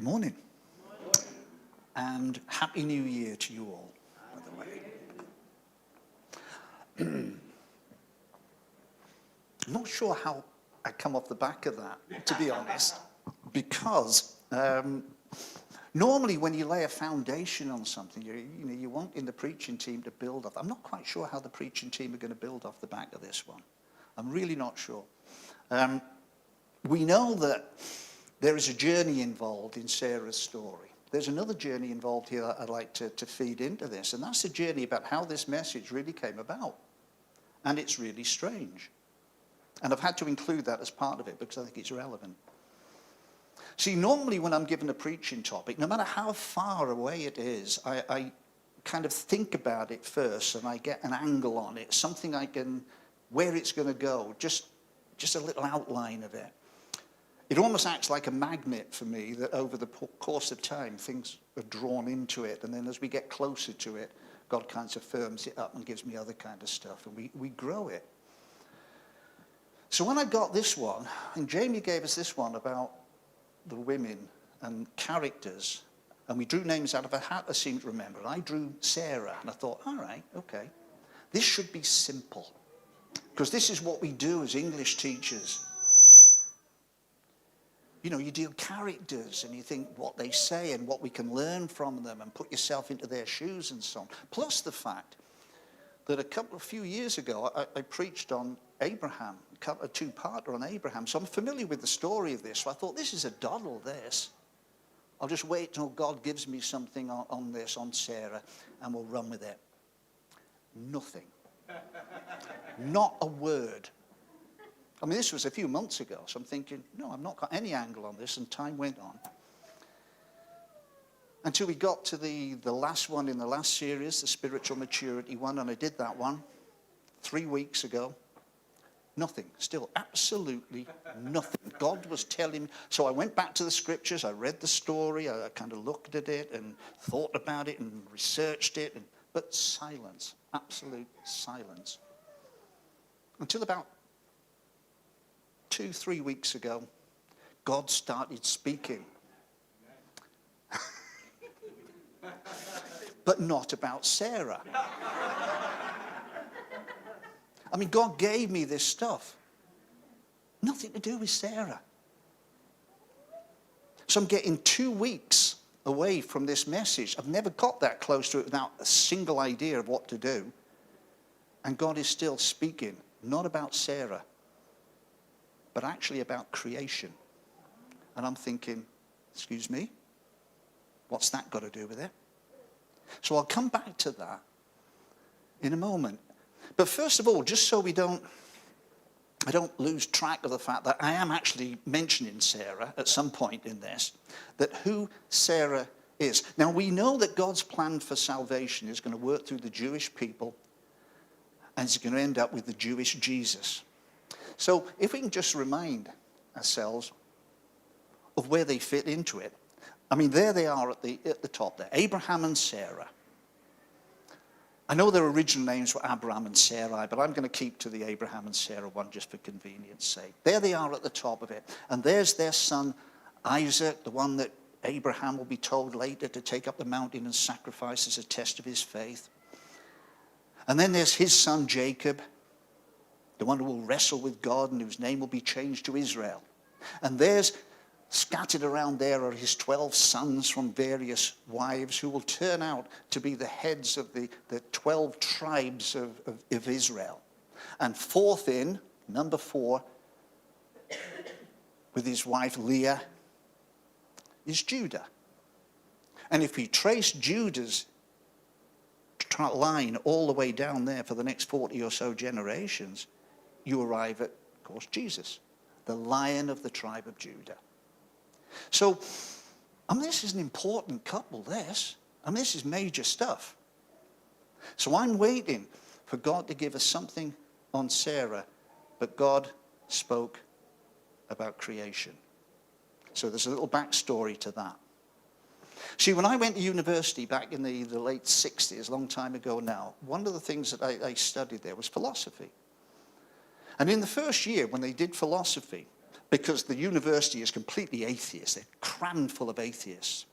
Morning. And Happy New Year to you all, by the way. I'm not sure how I come off the back of that, to be honest, because normally when you lay a foundation on something, you want in the preaching team to build off. I'm not quite sure how the preaching team are going to build off the back of this one. I'm really not sure. We know that there is a journey involved in Sarah's story. There's another journey involved here that I'd like to feed into this, and that's the journey about how this message really came about. And it's really strange. And I've had to include that as part of it because I think it's relevant. See, normally when I'm given a preaching topic, no matter how far away it is, I kind of think about it first and I get an angle on it, something I can, where it's going to go, just a little outline of it. It almost acts like a magnet for me that over the course of time, things are drawn into it. And then as we get closer to it, God kind of firms it up and gives me other kind of stuff. And we grow it. So when I got this one, and Jamie gave us this one about the women and characters, and we drew names out of a hat, I seem to remember. And I drew Sarah, and I thought, all right, okay. This should be simple. Because this is what we do as English teachers. You know, you deal characters and you think what they say and what we can learn from them and put yourself into their shoes and so on. Plus the fact that a few years ago, I preached on Abraham, a two-parter on Abraham. So I'm familiar with the story of this. So I thought, this is a doddle, this. I'll just wait till God gives me something on this, on Sarah, and we'll run with it. Nothing. Not a word. I mean, this was a few months ago, so I'm thinking, no, I've not got any angle on this, and time went on. Until we got to the last one in the last series, the spiritual maturity one, and I did that one 3 weeks ago. Nothing, still absolutely nothing. God was telling me. So I went back to the scriptures, I read the story, I kind of looked at it and thought about it and researched it, but silence, absolute silence. Until about 2-3 weeks ago, God started speaking. But not about Sarah. I mean, God gave me this stuff. Nothing to do with Sarah. So I'm getting 2 weeks away from this message. I've never got that close to it without a single idea of what to do. And God is still speaking, not about Sarah, but actually about creation. And I'm thinking, excuse me, what's that got to do with it? So I'll come back to that in a moment. But first of all, just so I don't lose track of the fact that I am actually mentioning Sarah at some point in this, that who Sarah is. Now we know that God's plan for salvation is going to work through the Jewish people, and it's going to end up with the Jewish Jesus. So if we can just remind ourselves of where they fit into it. I mean, there they are at the top there, Abraham and Sarah. I know their original names were Abraham and Sarai, but I'm going to keep to the Abraham and Sarah one just for convenience sake. There they are at the top of it. And there's their son Isaac, the one that Abraham will be told later to take up the mountain and sacrifice as a test of his faith. And then there's his son Jacob, the one who will wrestle with God and whose name will be changed to Israel. And there's scattered around there are his 12 sons from various wives who will turn out to be the heads of the 12 tribes of Israel. And fourth in, number 4, with his wife Leah, is Judah. And if you trace Judah's line all the way down there for the next 40 or so generations, you arrive at, of course, Jesus, the Lion of the tribe of Judah. So, I mean, this is an important couple, this. I mean, this is major stuff. So I'm waiting for God to give us something on Sarah, but God spoke about creation. So there's a little backstory to that. See, when I went to university back in the late 60s, a long time ago now, one of the things that I studied there was philosophy. And in the first year, when they did philosophy, because the university is completely atheist. They're crammed full of atheists.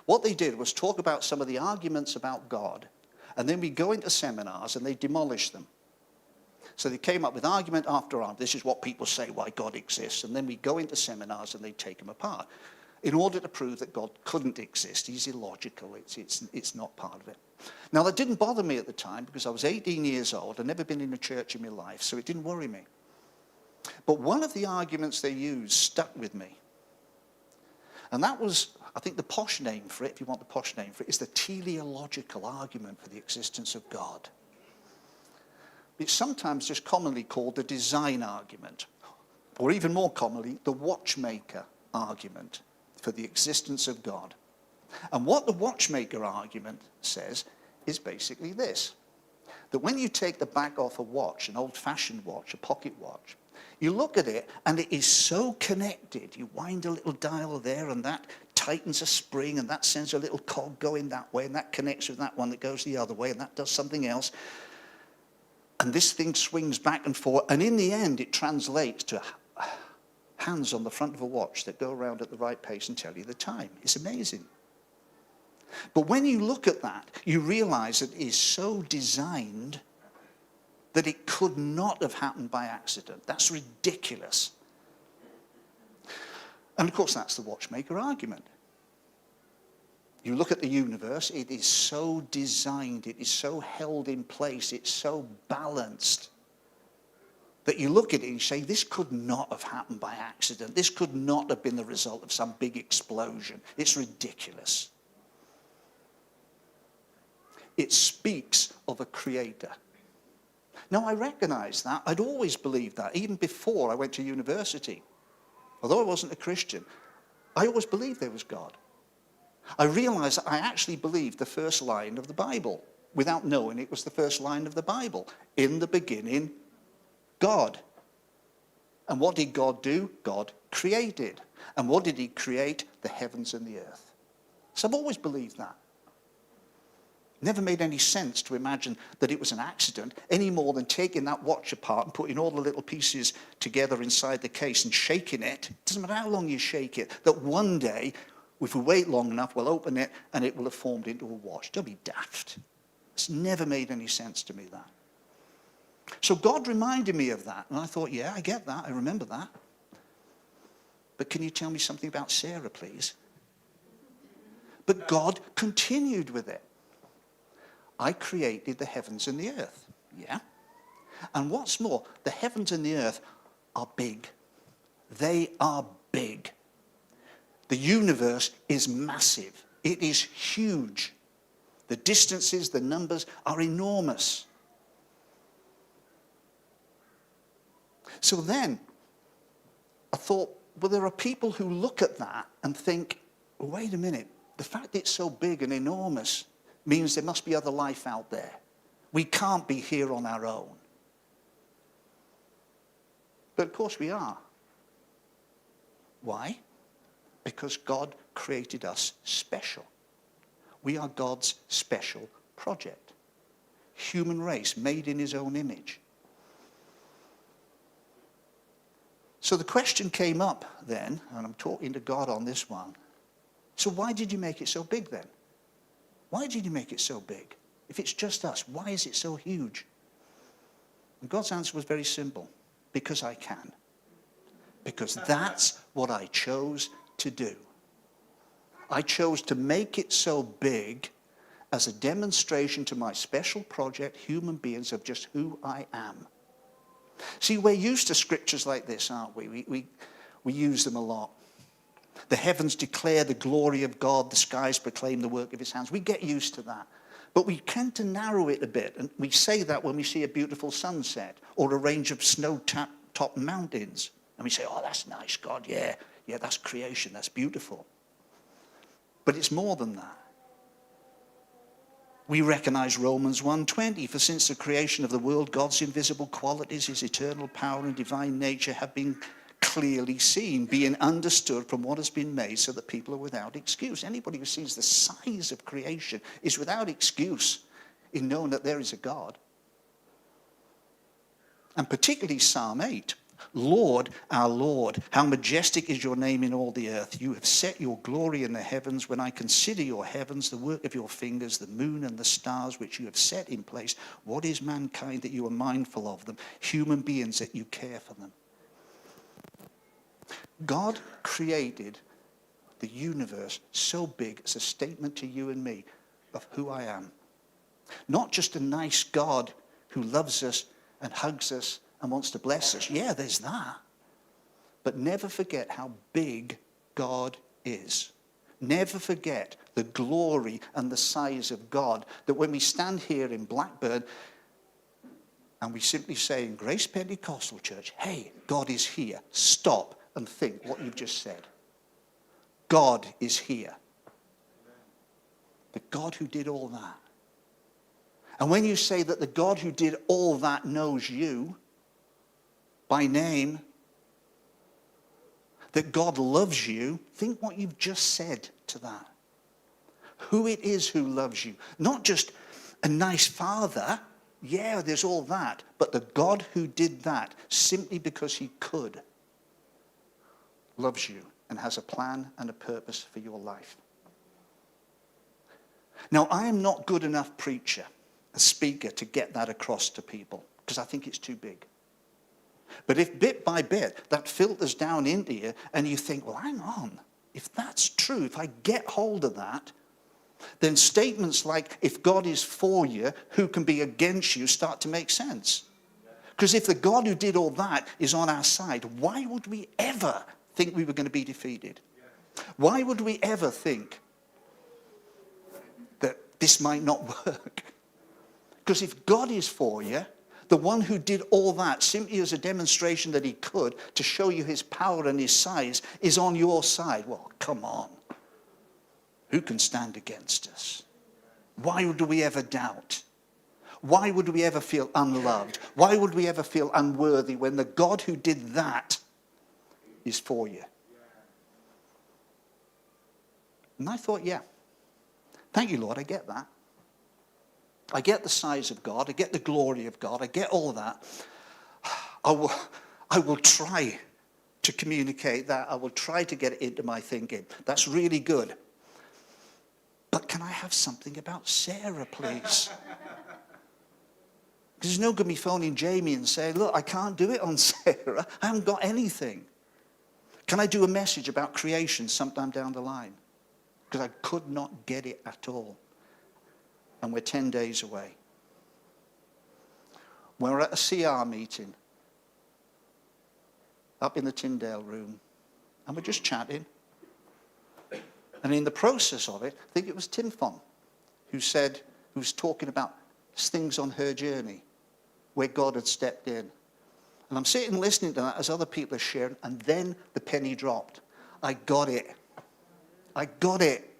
What they did was talk about some of the arguments about God, and then we go into seminars and they demolish them. So they came up with argument after argument. This is what people say why God exists. And then we go into seminars and they take them apart in order to prove that God couldn't exist. He's illogical. It's not part of it. Now, that didn't bother me at the time because I was 18 years old. I'd never been in a church in my life, so it didn't worry me. But one of the arguments they used stuck with me. And that was, I think the posh name for it, if you want the posh name for it, is the teleological argument for the existence of God. It's sometimes just commonly called the design argument, or even more commonly, the watchmaker argument for the existence of God. And what the watchmaker argument says is basically this, that when you take the back off a watch, an old-fashioned watch, a pocket watch, you look at it and it is so connected. You wind a little dial there and that tightens a spring and that sends a little cog going that way and that connects with that one that goes the other way and that does something else. And this thing swings back and forth, and in the end it translates to hands on the front of a watch that go around at the right pace and tell you the time. It's amazing. But when you look at that, you realize that it is so designed that it could not have happened by accident. That's ridiculous. And of course, that's the watchmaker argument. You look at the universe, it is so designed, it is so held in place, it's so balanced, that you look at it and you say, this could not have happened by accident. This could not have been the result of some big explosion. It's ridiculous. It speaks of a creator. Now, I recognize that. I'd always believed that, even before I went to university. Although I wasn't a Christian, I always believed there was God. I realized that I actually believed the first line of the Bible, without knowing it was the first line of the Bible. In the beginning, God. And what did God do? God created. And what did he create? The heavens and the earth. So I've always believed that. Never made any sense to imagine that it was an accident, any more than taking that watch apart and putting all the little pieces together inside the case and shaking it. It doesn't matter how long you shake it, that one day, if we wait long enough, we'll open it and it will have formed into a watch. Don't be daft. It's never made any sense to me, that. So God reminded me of that. And I thought, yeah, I get that. I remember that. But can you tell me something about Sarah, please? But God continued with it. I created the heavens and the earth. Yeah. And what's more, the heavens and the earth are big. They are big. The universe is massive. It is huge. The distances, the numbers are enormous. So then, I thought, well, there are people who look at that and think, well, wait a minute, the fact it's so big and enormous means there must be other life out there. We can't be here on our own. But of course we are. Why? Because God created us special. We are God's special project. Human race made in his own image. So the question came up then, and I'm talking to God on this one. So why did you make it so big then? Why did you make it so big? If it's just us, why is it so huge? And God's answer was very simple. Because I can. Because that's what I chose to do. I chose to make it so big as a demonstration to my special project, human beings, of just who I am. See, we're used to scriptures like this, aren't we? We use them a lot. The heavens declare the glory of God. The skies proclaim the work of his hands. We get used to that. But we tend to narrow it a bit. And we say that when we see a beautiful sunset or a range of snow-topped mountains. And we say, oh, that's nice, God. Yeah, that's creation. That's beautiful. But it's more than that. We recognize Romans 1:20. For since the creation of the world, God's invisible qualities, his eternal power and divine nature have been clearly seen, being understood from what has been made, so that people are without excuse. Anybody who sees the size of creation is without excuse in knowing that there is a God. And particularly Psalm 8. Lord, our Lord, how majestic is your name in all the earth. You have set your glory in the heavens. When I consider your heavens, the work of your fingers, the moon and the stars which you have set in place, what is mankind that you are mindful of them? Human beings that you care for them. God created the universe so big as a statement to you and me of who I am. Not just a nice God who loves us and hugs us and wants to bless us. Yeah, there's that. But never forget how big God is. Never forget the glory and the size of God. That when we stand here in Blackburn and we simply say in Grace Pentecostal Church, hey, God is here. Stop and think what you've just said. God is here. The God who did all that. And when you say that the God who did all that knows you by name, that God loves you, think what you've just said to that. Who it is who loves you. Not just a nice father. Yeah, there's all that. But the God who did that simply because he could loves you and has a plan and a purpose for your life. Now, I am not good enough preacher, a speaker, to get that across to people because I think it's too big. But if bit by bit that filters down into you and you think, well, hang on, if that's true, if I get hold of that, then statements like, if God is for you, who can be against you, start to make sense. Because if the God who did all that is on our side, why would we ever think we were going to be defeated? Why would we ever think that this might not work? Because if God is for you, the one who did all that simply as a demonstration that he could to show you his power and his size is on your side. Well, come on. Who can stand against us? Why would we ever doubt? Why would we ever feel unloved? Why would we ever feel unworthy when the God who did that is for you? And I thought, yeah, thank you, Lord, I get that. I get the size of God. I get the glory of God. I get all of that. I will try to communicate that. I will try to get it into my thinking. That's really good. But can I have something about Sarah, please? Because it's no good me phoning Jamie and saying, look, I can't do it on Sarah. I haven't got anything. Can I do a message about creation sometime down the line? Because I could not get it at all. And we're 10 days away. We're at a CR meeting up in the Tyndale room, and we're just chatting. And in the process of it, I think it was Tim Fon who was talking about things on her journey where God had stepped in. And I'm sitting listening to that as other people are sharing, and then the penny dropped. I got it. I got it.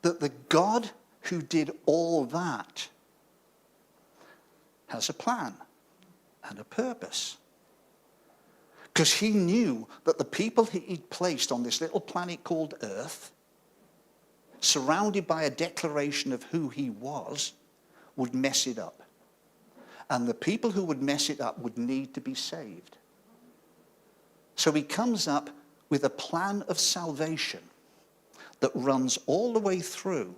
That the God who did all that has a plan and a purpose. Because he knew that the people he'd placed on this little planet called Earth, surrounded by a declaration of who he was, would mess it up. And the people who would mess it up would need to be saved. So he comes up with a plan of salvation that runs all the way through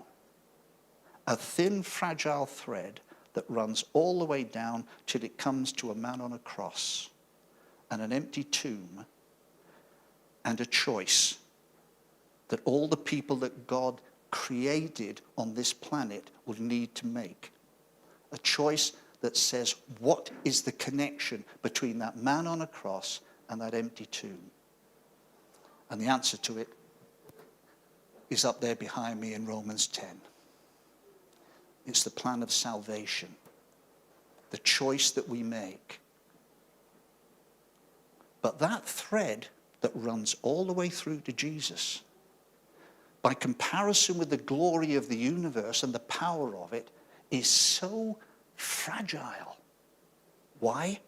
a thin, fragile thread that runs all the way down till it comes to a man on a cross and an empty tomb and a choice that all the people that God created on this planet will need to make. A choice that says, what is the connection between that man on a cross and that empty tomb? And the answer to it is up there behind me in Romans 10. It's the plan of salvation, the choice that we make. But that thread that runs all the way through to Jesus, by comparison with the glory of the universe and the power of it, is so fragile. Why?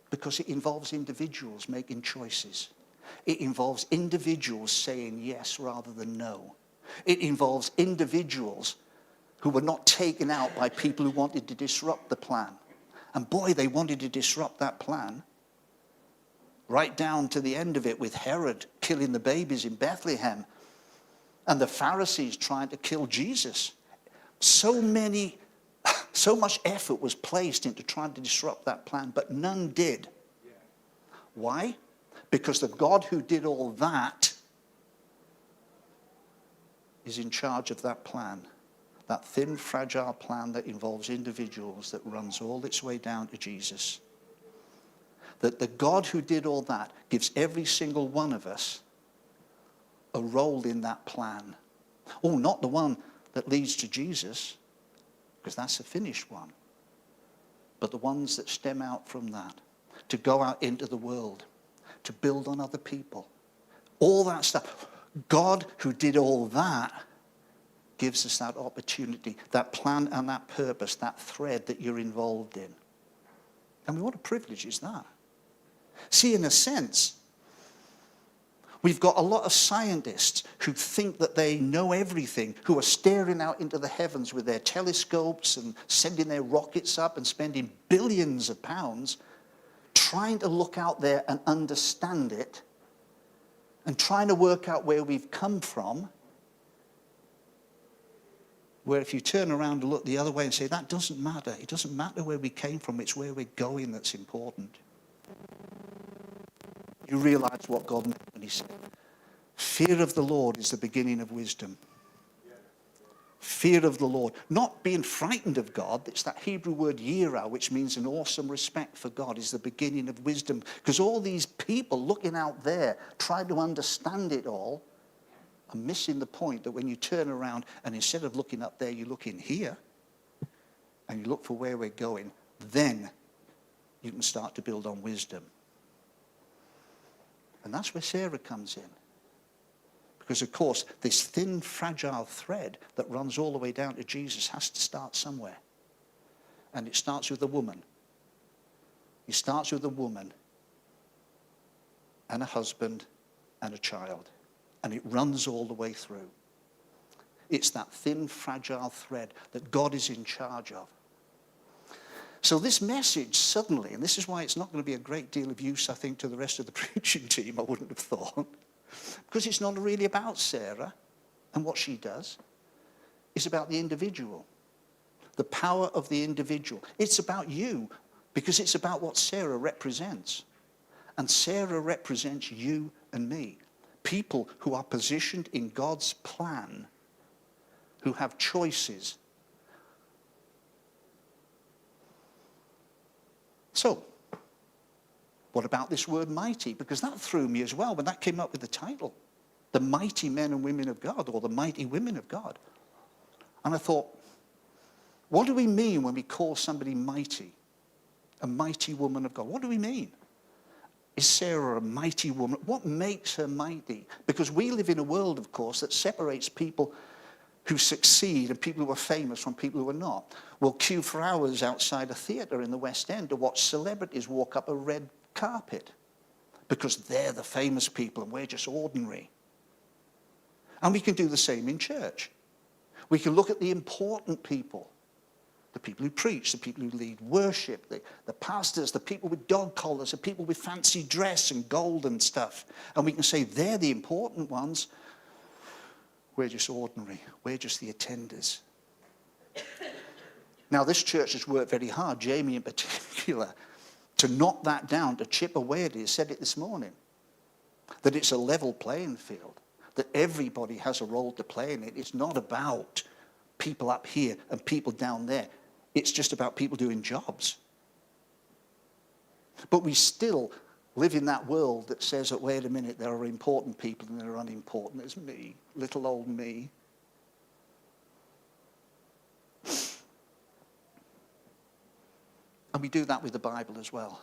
Because it involves individuals making choices. It involves individuals saying yes rather than no. It involves individuals who were not taken out by people who wanted to disrupt the plan. And boy, they wanted to disrupt that plan. Right down to the end of it with Herod killing the babies in Bethlehem and the Pharisees trying to kill Jesus. So much effort was placed into trying to disrupt that plan, but none did. Why? Because the God who did all that is in charge of that plan. That thin, fragile plan that involves individuals, that runs all its way down to Jesus. That the God who did all that gives every single one of us a role in that plan. Oh, not the one that leads to Jesus, because that's a finished one, but the ones that stem out from that, to go out into the world, to build on other people. All that stuff. God who did all that gives us that opportunity, that plan and that purpose, that thread that you're involved in. I mean, what a privilege is that? See, in a sense, we've got a lot of scientists who think that they know everything, who are staring out into the heavens with their telescopes and sending their rockets up and spending billions of pounds trying to look out there and understand it and trying to work out where we've come from, where if you turn around and look the other way and say, that doesn't matter. It doesn't matter where we came from. It's where we're going that's important. You realize what God meant when he said, fear of the Lord is the beginning of wisdom. Fear of the Lord. Not being frightened of God. It's that Hebrew word yirah, which means an awesome respect for God, is the beginning of wisdom. Because all these people looking out there, trying to understand it all, are missing the point that when you turn around and instead of looking up there, you look in here and you look for where we're going, then you can start to build on wisdom. And that's where Sarah comes in. Because, of course, this thin, fragile thread that runs all the way down to Jesus has to start somewhere. And it starts with a woman. It starts with a woman and a husband and a child. And it runs all the way through. It's that thin, fragile thread that God is in charge of. So this message suddenly, and this is why it's not going to be a great deal of use, I think, to the rest of the preaching team, I wouldn't have thought. Because it's not really about Sarah and what she does. It's about the individual. The power of the individual. It's about you, because it's about what Sarah represents. And Sarah represents you and me. People who are positioned in God's plan, who have choices. So, what about this word mighty? Because that threw me as well when that came up with the title. The mighty men and women of God, or the mighty women of God. And I thought, what do we mean when we call somebody mighty? A mighty woman of God. What do we mean? Is Sarah a mighty woman? What makes her mighty? Because we live in a world, of course, that separates people who succeed and people who are famous from people who are not. We'll queue for hours outside a theatre in the West End to watch celebrities walk up a red carpet because they're the famous people and we're just ordinary. And we can do the same in church. We can look at the important people. The people who preach, the people who lead worship, the pastors, the people with dog collars, the people with fancy dress and gold and stuff. And we can say they're the important ones. We're just ordinary. We're just the attenders. Now, this church has worked very hard, Jamie in particular, to knock that down, to chip away at it. He said it this morning, that it's a level playing field, that everybody has a role to play in it. It's not about people up here and people down there. It's just about people doing jobs. But we still live in that world that says that, wait a minute, there are important people and there are unimportant. There's me, little old me. And we do that with the Bible as well.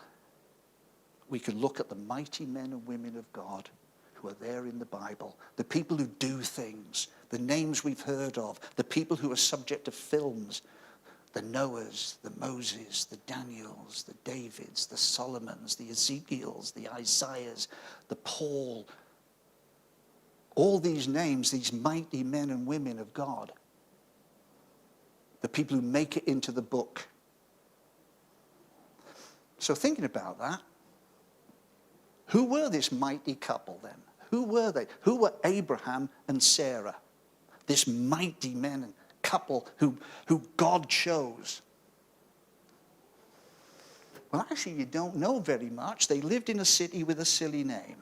We can look at the mighty men and women of God who are there in the Bible, the people who do things, the names we've heard of, the people who are subject to films, the Noahs, the Moses, the Daniels, the Davids, the Solomons, the Ezekiels, the Isaiahs, the Paul. All these names, these mighty men and women of God. the people who make it into the book. So thinking about that, who were this mighty couple then? Who were they? Who were Abraham and Sarah? This mighty men and couple who God chose. Well, actually, you don't know very much. They lived in a city with a silly name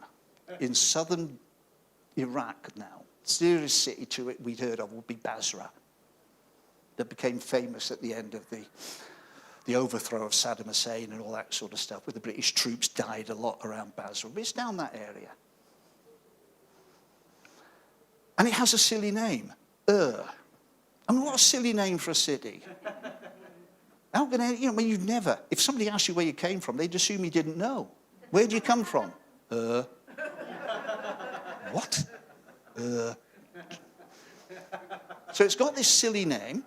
in southern Iraq now. The nearest city to it we'd heard of would be Basra, that became famous at the end of the overthrow of Saddam Hussein and all that sort of stuff, where the British troops died a lot around Basra. But it's down that area. And it has a silly name, Ur. I mean, what a silly name for a city. How can you'd never, if somebody asked you where you came from, they'd assume you didn't know. Where do you come from? What? So it's got this silly name.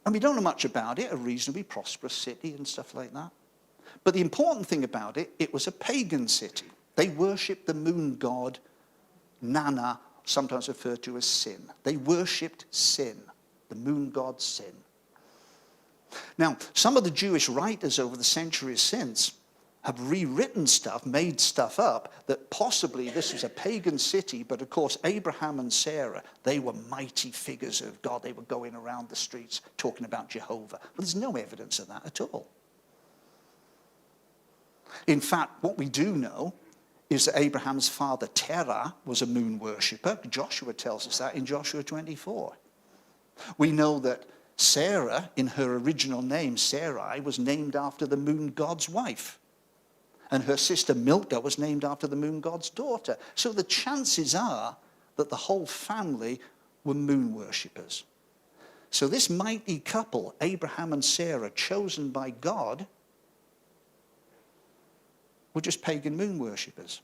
And we don't know much about it, a reasonably prosperous city and stuff like that. But the important thing about it, it was a pagan city. They worshipped the moon god, Nana, sometimes referred to as Sin. They worshipped Sin, the moon god Sin. Now, some of the Jewish writers over the centuries since have rewritten stuff, made stuff up, that possibly this was a pagan city, but of course Abraham and Sarah, they were mighty figures of God. They were going around the streets talking about Jehovah. But there's no evidence of that at all. In fact, what we do know is that Abraham's father Terah was a moon worshipper. Joshua tells us that in Joshua 24. We know that Sarah, in her original name, Sarai, was named after the moon god's wife. And her sister Milcah was named after the moon god's daughter. So the chances are that the whole family were moon worshippers. So this mighty couple, Abraham and Sarah, chosen by God, were just pagan moon worshippers.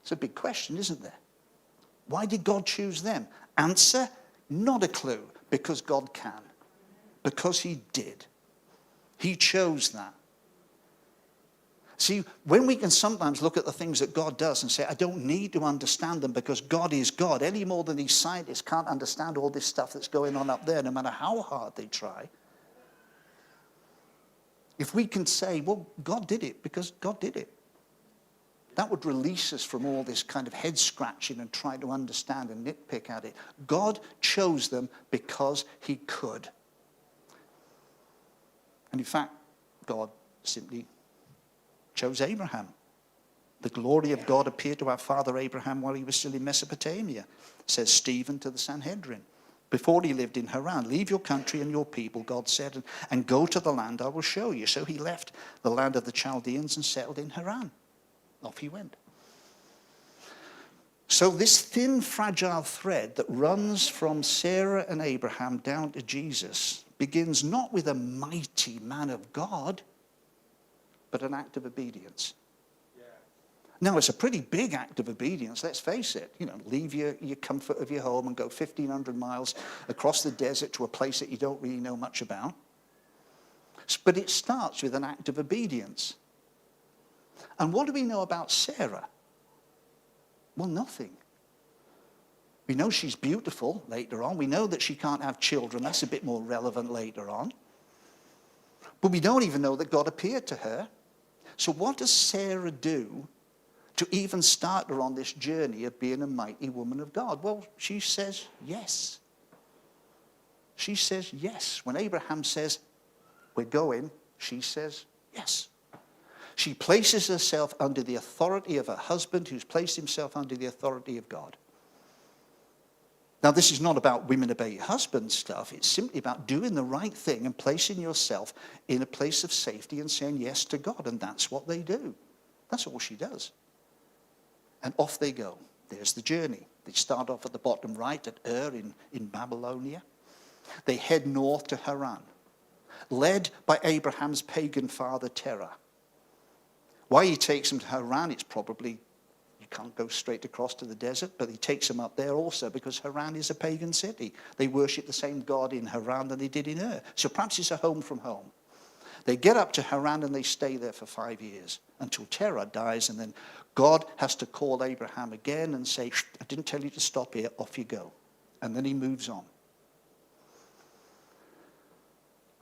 It's a big question, isn't there? Why did God choose them? Answer, not a clue. Because God can. Because he did. He chose that. See, when we can sometimes look at the things that God does and say, I don't need to understand them because God is God, any more than these scientists can't understand all this stuff that's going on up there, no matter how hard they try. If we can say, well, God did it because God did it, that would release us from all this kind of head scratching and trying to understand and nitpick at it. God chose them because he could. And in fact, God simply chose Abraham. The glory of God appeared to our father Abraham while he was still in Mesopotamia, says Stephen to the Sanhedrin. Before he lived in Haran, leave your country and your people, God said, and go to the land I will show you. So he left the land of the Chaldeans and settled in Haran. Off he went. So this thin, fragile thread that runs from Sarah and Abraham down to Jesus begins not with a mighty man of God, but an act of obedience. Yeah. Now, it's a pretty big act of obedience, let's face it. Leave your comfort of your home and go 1,500 miles across the desert to a place that you don't really know much about. But it starts with an act of obedience. And what do we know about Sarah? Well, nothing. We know she's beautiful later on. We know that she can't have children. That's a bit more relevant later on. But we don't even know that God appeared to her. So what does Sarah do to even start her on this journey of being a mighty woman of God? Well, she says yes. She says yes. When Abraham says, we're going, she says yes. She places herself under the authority of her husband, who's placed himself under the authority of God. Now, this is not about women obey your husband stuff. It's simply about doing the right thing and placing yourself in a place of safety and saying yes to God. And that's what they do. That's all she does. And off they go. There's the journey. They start off at the bottom right at Ur in Babylonia. They head north to Haran, led by Abraham's pagan father Terah. Why he takes them to Haran, it's probably, you can't go straight across to the desert, but he takes them up there also because Haran is a pagan city. They worship the same God in Haran that they did in Ur. So perhaps it's a home from home. They get up to Haran and they stay there for 5 years until Terah dies, and then God has to call Abraham again and say, I didn't tell you to stop here, off you go. And then he moves on.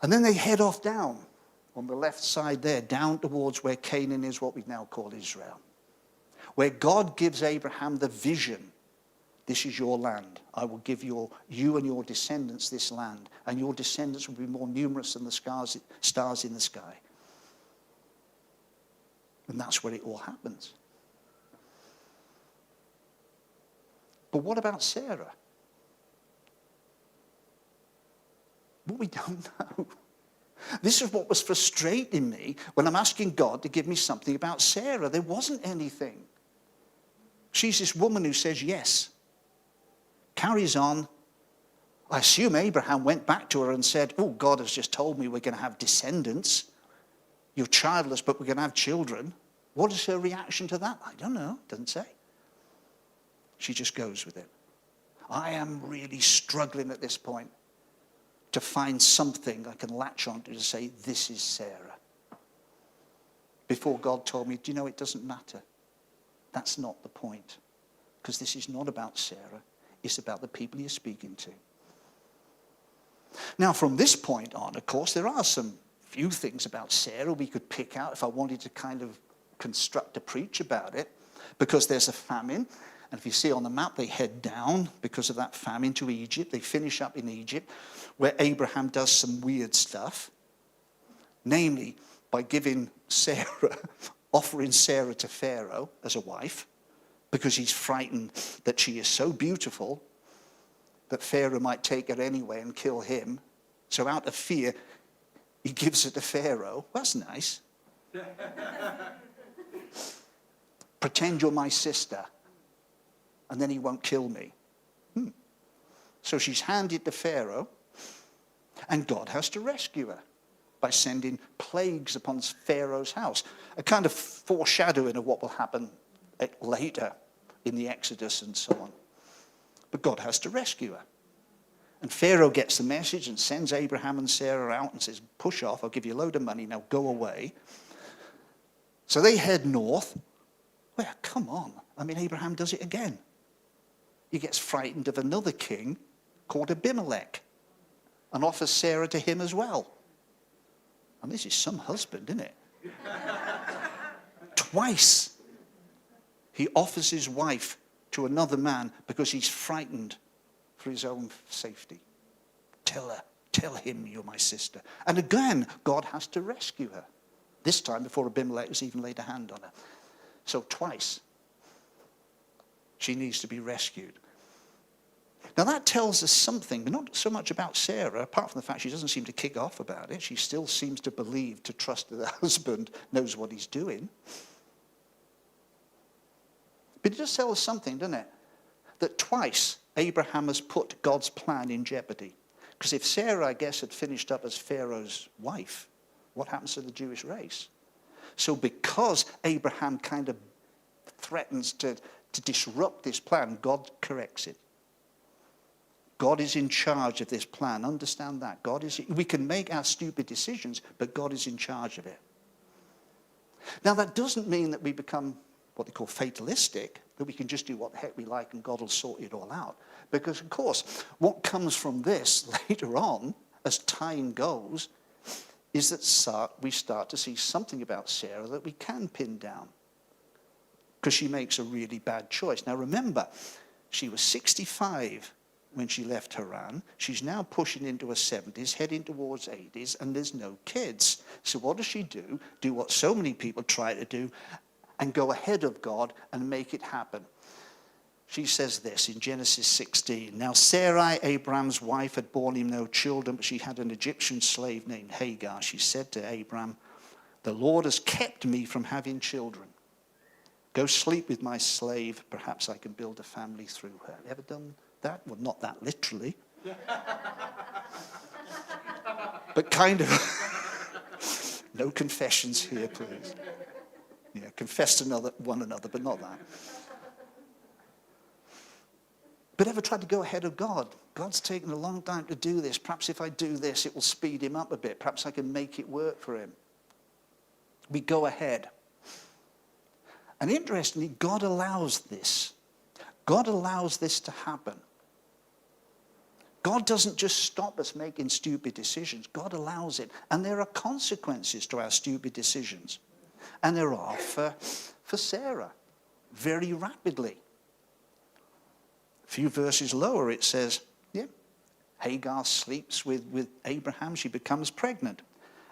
And then they head off down on the left side there, down towards where Canaan is, what we now call Israel, where God gives Abraham the vision. This is your land. I will give you and your descendants this land, and your descendants will be more numerous than the stars in the sky. And that's where it all happens. But what about Sarah? Well, we don't know. This is what was frustrating me when I'm asking God to give me something about Sarah. There wasn't anything. She's this woman who says yes, carries on. I assume Abraham went back to her and said, oh, God has just told me we're going to have descendants. You're childless, but we're going to have children. What is her reaction to that? I don't know. Doesn't say. She just goes with it. I am really struggling at this point to find something I can latch onto to say, this is Sarah. Before God told me, do you know, it doesn't matter. That's not the point. Because this is not about Sarah. It's about the people you're speaking to. Now, from this point on, of course, there are some few things about Sarah we could pick out if I wanted to kind of construct a preach about it. Because there's a famine. And if you see on the map, they head down because of that famine to Egypt. They finish up in Egypt, where Abraham does some weird stuff. Namely, by giving Sarah, offering Sarah to Pharaoh as a wife, because he's frightened that she is so beautiful that Pharaoh might take her anyway and kill him. So out of fear, he gives her to Pharaoh. That's nice. Pretend you're my sister, and then he won't kill me. So she's handed to Pharaoh, and God has to rescue her by sending plagues upon Pharaoh's house. A kind of foreshadowing of what will happen later in the Exodus and so on. But God has to rescue her. And Pharaoh gets the message and sends Abraham and Sarah out and says, push off, I'll give you a load of money, now go away. So they head north. Well, come on. I mean, Abraham does it again. He gets frightened of another king called Abimelech and offers Sarah to him as well. And this is some husband, isn't it? Twice he offers his wife to another man because he's frightened for his own safety. Tell him you're my sister. And again, God has to rescue her. This time before Abimelech has even laid a hand on her. So twice she needs to be rescued. Now that tells us something, but not so much about Sarah, apart from the fact she doesn't seem to kick off about it. She still seems to believe, to trust that her husband knows what he's doing. But it does tell us something, doesn't it? That twice Abraham has put God's plan in jeopardy. Because if Sarah, I guess, had finished up as Pharaoh's wife, what happens to the Jewish race? So because Abraham kind of threatens to disrupt this plan, God corrects it. God is in charge of this plan. Understand that. We can make our stupid decisions, but God is in charge of it. Now, that doesn't mean that we become what they call fatalistic, that we can just do what the heck we like and God will sort it all out. Because, of course, what comes from this later on, as time goes, is that we start to see something about Sarah that we can pin down. Because she makes a really bad choice. Now, remember, she was 65 when she left Haran. She's now pushing into her 70s, heading towards 80s, and there's no kids. So what does she do? Do what so many people try to do, and go ahead of God and make it happen. She says this in Genesis 16. Now Sarai, Abraham's wife, had borne him no children, but she had an Egyptian slave named Hagar. She said to Abraham, the Lord has kept me from having children. Go sleep with my slave. Perhaps I can build a family through her. Ever done that? Well, not that literally. But kind of. No confessions here, please. Yeah, confess to one another, but not that. But ever tried to go ahead of God? God's taken a long time to do this. Perhaps if I do this, it will speed him up a bit. Perhaps I can make it work for him. We go ahead. And interestingly, God allows this. God allows this to happen. God doesn't just stop us making stupid decisions. God allows it. And there are consequences to our stupid decisions. And there are for Sarah, very rapidly. A few verses lower it says, Hagar sleeps with Abraham. She becomes pregnant.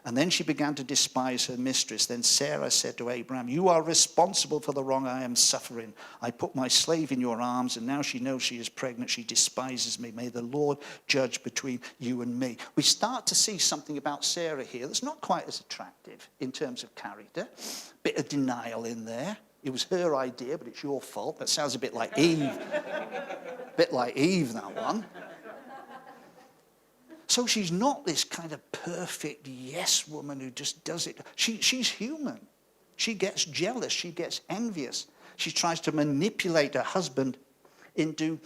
And then she began to despise her mistress. Then Sarah said to Abraham, you are responsible for the wrong I am suffering. I put my slave in your arms, and now she knows she is pregnant. She despises me. May the Lord judge between you and me. We start to see something about Sarah here that's not quite as attractive in terms of character. Bit of denial in there. It was her idea, but it's your fault. That sounds a bit like Eve. A bit like Eve, that one. So she's not this kind of perfect yes woman who just does it. She's human. She gets jealous. She gets envious. She tries to manipulate her husband into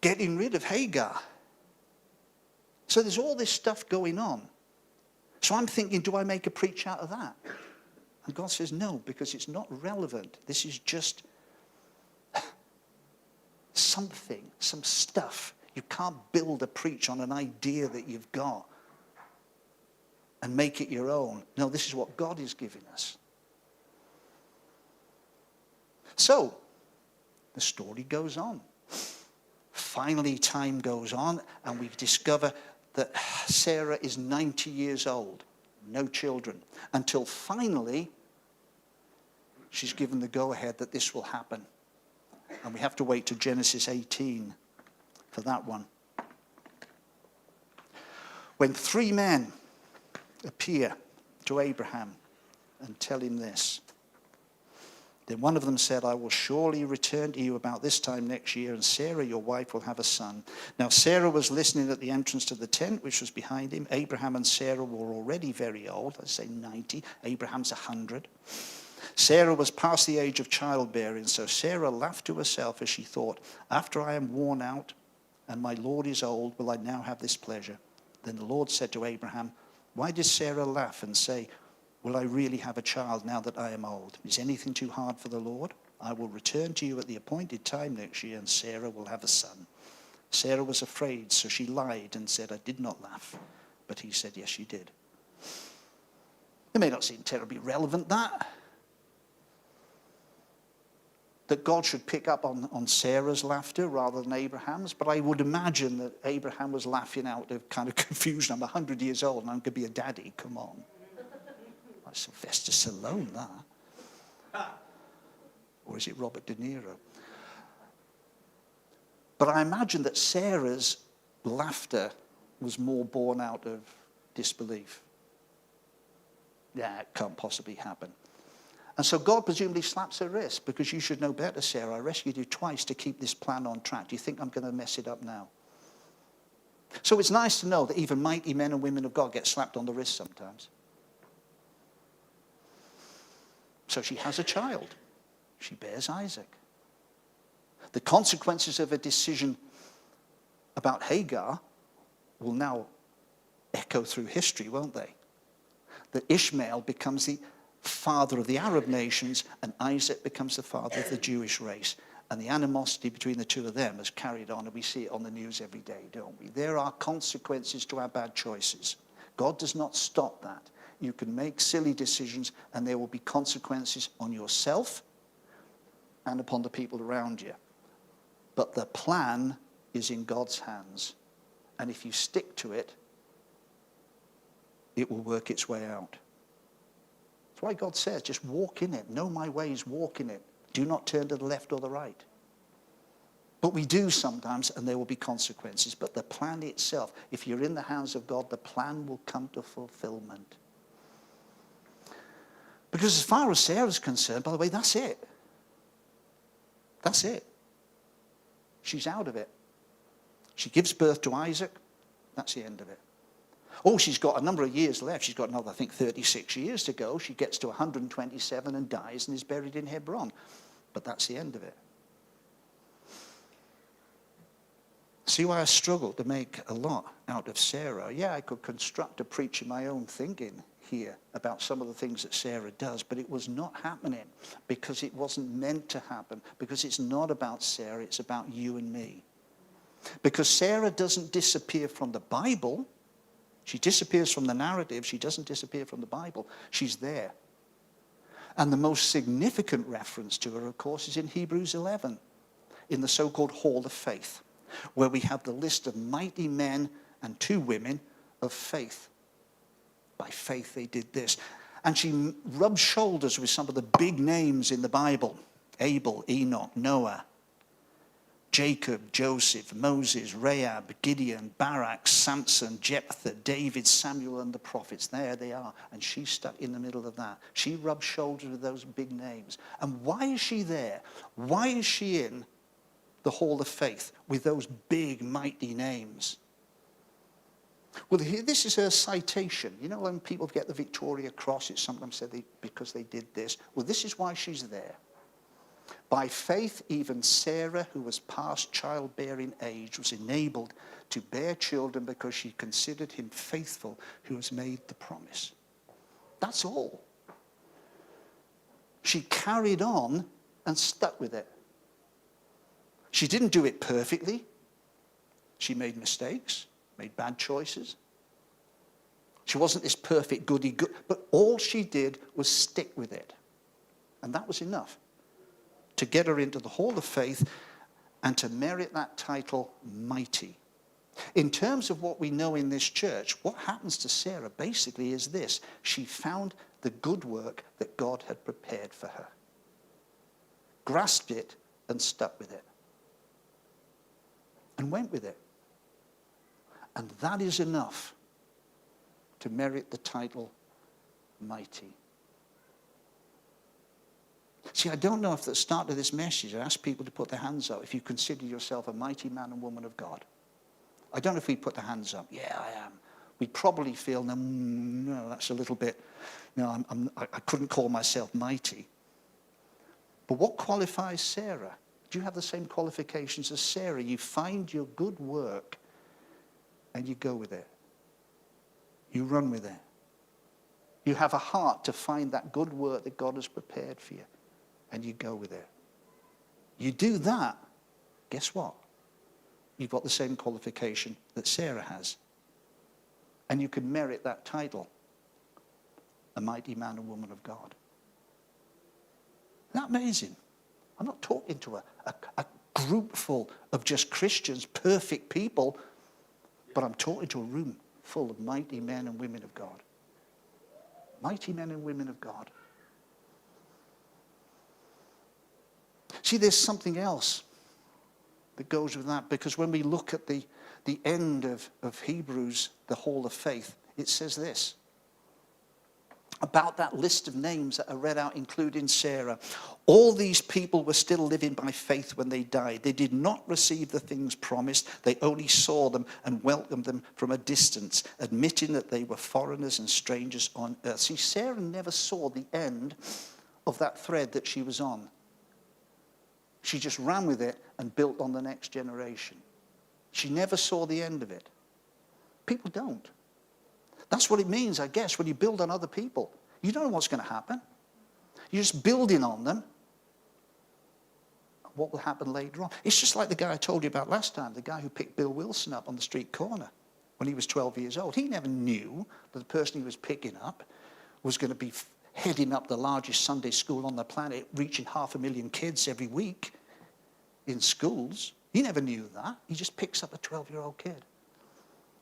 getting rid of Hagar. So there's all this stuff going on. So I'm thinking, do I make a preach out of that? And God says, no, because it's not relevant. This is just something, some stuff. You can't build a preach on an idea that you've got and make it your own. No, this is what God is giving us. So, the story goes on. Finally, time goes on, and we discover that Sarah is 90 years old, no children, until finally she's given the go-ahead that this will happen. And we have to wait to Genesis 18 for that one. When 3 men appear to Abraham and tell him this, then one of them said, I will surely return to you about this time next year, and Sarah, your wife, will have a son. Now Sarah was listening at the entrance to the tent, which was behind him. Abraham and Sarah were already very old, let's say 90. Abraham's 100. Sarah was past the age of childbearing, so Sarah laughed to herself as she thought, after I am worn out and my Lord is old, will I now have this pleasure? Then the Lord said to Abraham, why did Sarah laugh and say, will I really have a child now that I am old? Is anything too hard for the Lord? I will return to you at the appointed time next year, and Sarah will have a son. Sarah was afraid, so she lied and said, I did not laugh. But he said, yes, you did. It may not seem terribly relevant, that God should pick up on Sarah's laughter rather than Abraham's, but I would imagine that Abraham was laughing out of kind of confusion. I'm 100 years old and I'm going to be a daddy, come on. Like Sylvester Stallone, that. Or is it Robert De Niro? But I imagine that Sarah's laughter was more born out of disbelief. Yeah, it can't possibly happen. And so God presumably slaps her wrist, because you should know better, Sarah. I rescued you twice to keep this plan on track. Do you think I'm going to mess it up now? So it's nice to know that even mighty men and women of God get slapped on the wrist sometimes. So she has a child. She bears Isaac. The consequences of a decision about Hagar will now echo through history, won't they? That Ishmael becomes the father of the Arab nations, and Isaac becomes the father of the Jewish race. And the animosity between the two of them has carried on, and we see it on the news every day, don't we? There are consequences to our bad choices. God does not stop that. You can make silly decisions, and there will be consequences on yourself and upon the people around you. But the plan is in God's hands. And if you stick to it, it will work its way out. That's why God says, just walk in it. Know my ways, walk in it. Do not turn to the left or the right. But we do sometimes, and there will be consequences. But the plan itself, if you're in the hands of God, the plan will come to fulfillment. Because as far as Sarah's concerned, by the way, that's it. That's it. She's out of it. She gives birth to Isaac. That's the end of it. Oh, she's got a number of years left. She's got another, I think, 36 years to go. She gets to 127 and dies and is buried in Hebron. But that's the end of it. See why I struggle to make a lot out of Sarah? Yeah, I could construct a preach in my own thinking here about some of the things that Sarah does, but it was not happening because it wasn't meant to happen, because it's not about Sarah, it's about you and me. Because Sarah doesn't disappear from the Bible. She disappears from the narrative. She doesn't disappear from the Bible. She's there. And the most significant reference to her, of course, is in Hebrews 11, in the so-called Hall of Faith, where we have the list of mighty men and 2 women of faith. By faith they did this. And she rubs shoulders with some of the big names in the Bible: Abel, Enoch, Noah, Jacob, Joseph, Moses, Rahab, Gideon, Barak, Samson, Jephthah, David, Samuel, and the prophets. There they are. And she's stuck in the middle of that. She rubs shoulders with those big names. And why is she there? Why is she in the Hall of Faith with those big, mighty names? Well, here, this is her citation. You know, when people get the Victoria Cross, it's sometimes said because they did this. Well, this is why she's there. By faith, even Sarah, who was past childbearing age, was enabled to bear children because she considered him faithful who has made the promise. That's all. She carried on and stuck with it. She didn't do it perfectly. She made mistakes, made bad choices. She wasn't this perfect goody-good, but all she did was stick with it. And that was enough to get her into the Hall of Faith and to merit that title, mighty. In terms of what we know in this church, what happens to Sarah basically is this: she found the good work that God had prepared for her, grasped it and stuck with it, and went with it. And that is enough to merit the title, mighty. See, I don't know if at the start of this message I asked people to put their hands up if you consider yourself a mighty man and woman of God. I don't know if we put their hands up. Yeah, I am. We'd probably feel, no, that's a little bit, I couldn't call myself mighty. But what qualifies Sarah? Do you have the same qualifications as Sarah? You find your good work and you go with it. You run with it. You have a heart to find that good work that God has prepared for you, and you go with it. You do that, guess what? You've got the same qualification that Sarah has. And you can merit that title, a mighty man and woman of God. Isn't that amazing? I'm not talking to a group full of just Christians, perfect people, but I'm talking to a room full of mighty men and women of God. Mighty men and women of God. See, there's something else that goes with that, because when we look at the end of Hebrews, the Hall of Faith, it says this about that list of names that are read out, including Sarah. All these people were still living by faith when they died. They did not receive the things promised. They only saw them and welcomed them from a distance, admitting that they were foreigners and strangers on earth. See, Sarah never saw the end of that thread that she was on. She just ran with it and built on the next generation. She never saw the end of it. People don't. That's what it means, I guess, when you build on other people. You don't know what's going to happen. You're just building on them. What will happen later on? It's just like the guy I told you about last time, the guy who picked Bill Wilson up on the street corner when he was 12 years old. He never knew that the person he was picking up was going to be heading up the largest Sunday school on the planet, reaching 500,000 kids every week in schools. He never knew that. He just picks up a 12-year-old kid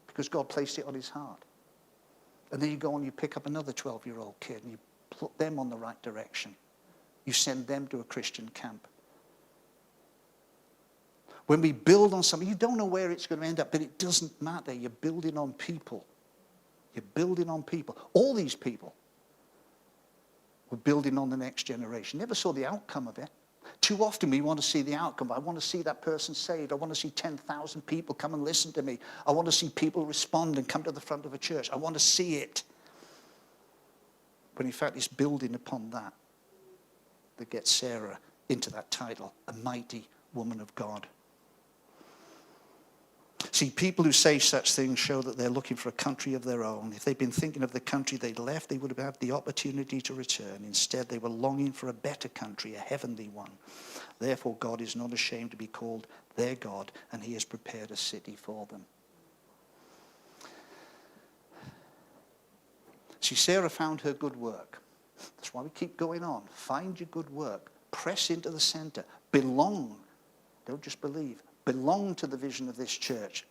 because God placed it on his heart. And then you go and you pick up another 12-year-old kid and you put them on the right direction. You send them to a Christian camp. When we build on something, you don't know where it's going to end up, but it doesn't matter. You're building on people. You're building on people. All these people were building on the next generation. Never saw the outcome of it. Too often we want to see the outcome. I want to see that person saved. I want to see 10,000 people come and listen to me. I want to see people respond and come to the front of a church. I want to see it. But in fact, it's building upon that that gets Sarah into that title, a mighty woman of God. See, people who say such things show that they're looking for a country of their own. If they'd been thinking of the country they'd left, they would have had the opportunity to return. Instead, they were longing for a better country, a heavenly one. Therefore God is not ashamed to be called their God, and he has prepared a city for them. See, Sarah found her good work. That's why we keep going on. Find your good work. Press into the center. Belong. Don't just believe. Belong to the vision of this church.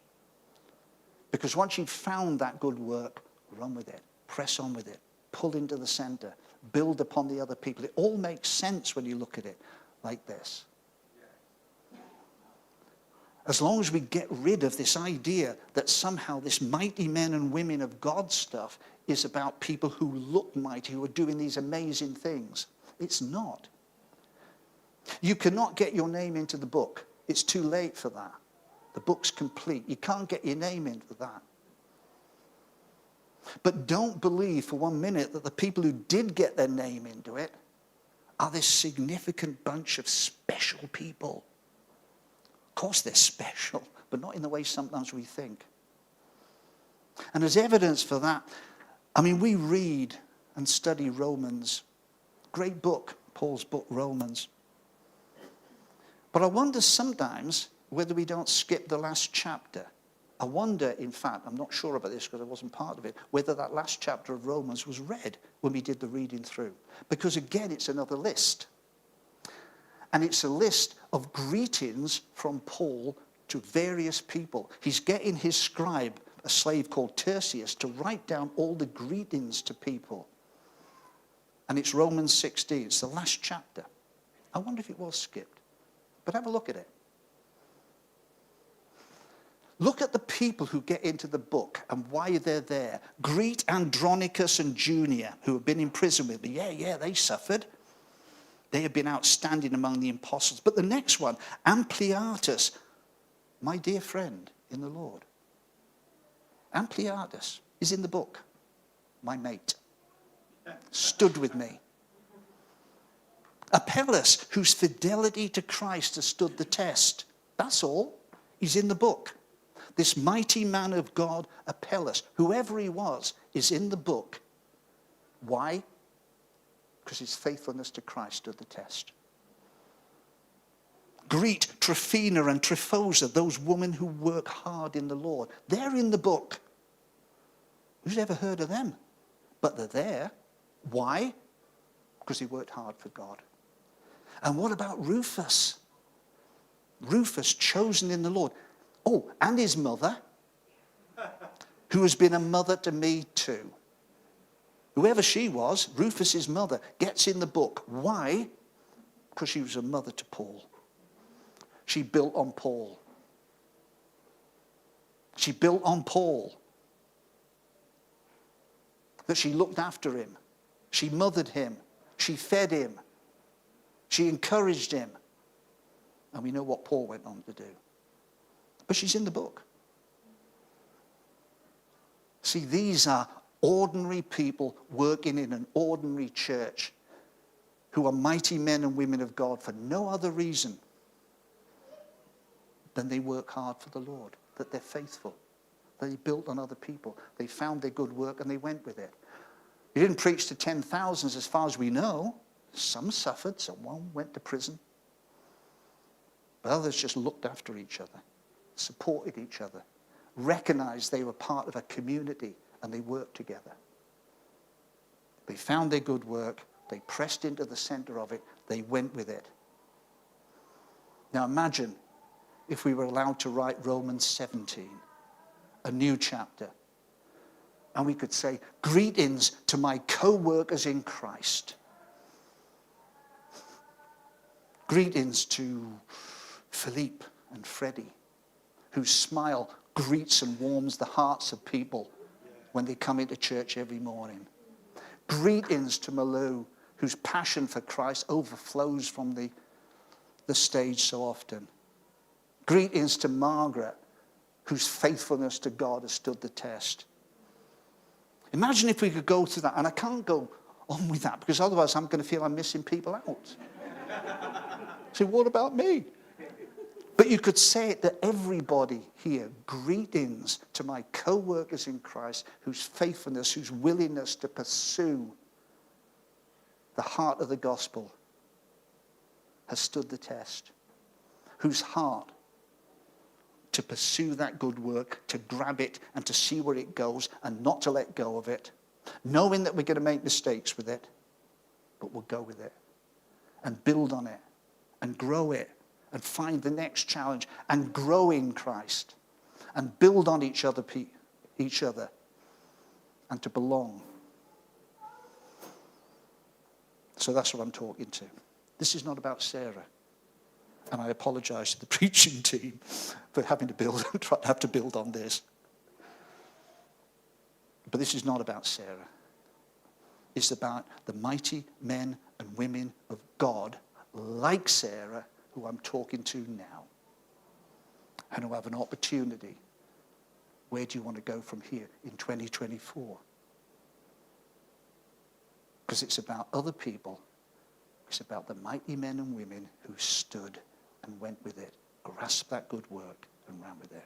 Because once you've found that good work, run with it. Press on with it. Pull into the center. Build upon the other people. It all makes sense when you look at it like this. As long as we get rid of this idea that somehow this mighty men and women of God stuff is about people who look mighty, who are doing these amazing things. It's not. You cannot get your name into the book. It's too late for that. The book's complete. You can't get your name into that. But don't believe for 1 minute that the people who did get their name into it are this significant bunch of special people. Of course they're special, but not in the way sometimes we think. And as evidence for that, I mean, we read and study Romans. Great book, Paul's book, Romans. But I wonder sometimes whether we don't skip the last chapter. I wonder, in fact, I'm not sure about this because I wasn't part of it, whether that last chapter of Romans was read when we did the reading through. Because again, it's another list. And it's a list of greetings from Paul to various people. He's getting his scribe, a slave called Tertius, to write down all the greetings to people. And it's Romans 16. It's the last chapter. I wonder if it was skipped. But have a look at it. Look at the people who get into the book and why they're there. Greet Andronicus and Junia, who have been in prison with me. Yeah, they suffered. They have been outstanding among the apostles. But the next one, Ampliatus, my dear friend in the Lord. Ampliatus is in the book. My mate. Stood with me. Apelles, whose fidelity to Christ has stood the test. That's all. He's in the book. This mighty man of God, Apelles, whoever he was, is in the book. Why? Because his faithfulness to Christ stood the test. Greet Tryphena and Tryphosa, those women who work hard in the Lord. They're in the book. Who's ever heard of them? But they're there. Why? Because he worked hard for God. And what about Rufus? Rufus, chosen in the Lord. Oh, and his mother, who has been a mother to me too. Whoever she was, Rufus's mother, gets in the book. Why? Because she was a mother to Paul. She built on Paul. She built on Paul. That she looked after him. She mothered him. She fed him. She encouraged him. And we know what Paul went on to do. But she's in the book. See, these are ordinary people working in an ordinary church who are mighty men and women of God for no other reason than they work hard for the Lord, that they're faithful. They built on other people. They found their good work and they went with it. He didn't preach to 10,000s as far as we know. Some suffered, someone went to prison. But others just looked after each other, supported each other, recognized they were part of a community and they worked together. They found their good work. They pressed into the center of it. They went with it. Now imagine if we were allowed to write Romans 17, a new chapter. And we could say, greetings to my co-workers in Christ. Greetings to Philippe and Freddie, whose smile greets and warms the hearts of people when they come into church every morning. Greetings to Malou, whose passion for Christ overflows from the stage so often. Greetings to Margaret, whose faithfulness to God has stood the test. Imagine if we could go through that, and I can't go on with that because otherwise I'm going to feel I'm missing people out. So what about me? But you could say it to everybody here. Greetings to my co-workers in Christ, whose faithfulness, whose willingness to pursue the heart of the gospel has stood the test, whose heart to pursue that good work, to grab it and to see where it goes and not to let go of it, knowing that we're going to make mistakes with it, but we'll go with it and build on it and grow it and find the next challenge and grow in Christ and build on each other and to belong. So that's what I'm talking to. This is not about Sarah. And I apologize to the preaching team for having to have to build on this. But this is not about Sarah. It's about the mighty men and women of God, like Sarah, who I'm talking to now, and who have an opportunity. Where do you want to go from here in 2024? Because it's about other people. It's about the mighty men and women who stood and went with it, grasped that good work and ran with it.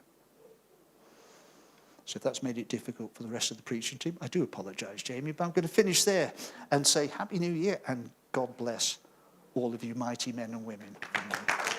So if that's made it difficult for the rest of the preaching team, I do apologize, Jamie, but I'm going to finish there and say Happy New Year and God bless all of you mighty men and women. Amen.